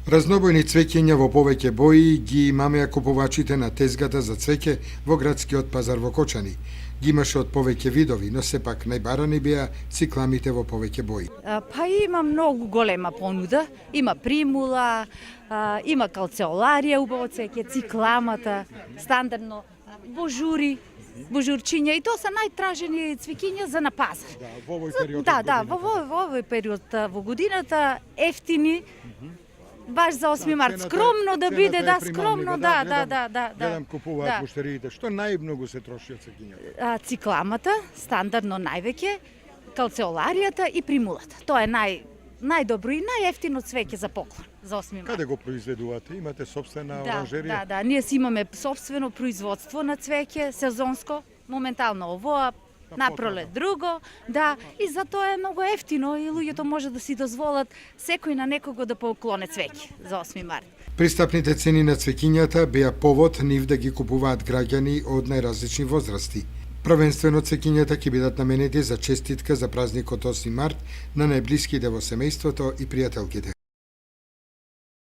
Разнобојни цвеќења во повеќе бои ги имаме купувачите на тезгата за цвеќе во градскиот пазар во Кочани. Ги имаше од повеќе видови, но сепак најбарани беа цикламите во повеќе бои. Па има многу голема понуда, има примула, има калцеоларија, убаво цвеќе, цикламата, стандардно, божурчиња и тоа се најтражени цвеќиња за на пазар. Во овој период. Во овој период во годината ефтини. Баш за 8 март, скромно да биде, скромно, Гледам купуваат муштериите. Што најмногу се троши од цвеќињата? Цикламата, стандардно највеќе, калцеоларијата и примулата. Тоа е најдобро и најефтино цвеќе за поклон за 8 март. Каде го произведувате? Имате собствена оранжерија? Да, ние си имаме собствено производство на цвеќе, сезонско, моментално овоа, напролет друго, и затоа е многу ефтино и луѓето може да си дозволат секој на некого да поклоне цвеќе за 8 март. Пристапните цени на цвеќињата беа повод нив да ги купуваат граѓани од најразлични возрасти. Првенствено цвеќињата ќе бидат наменети за честитка за празникот 8 март на најблиските во семејството и пријателките.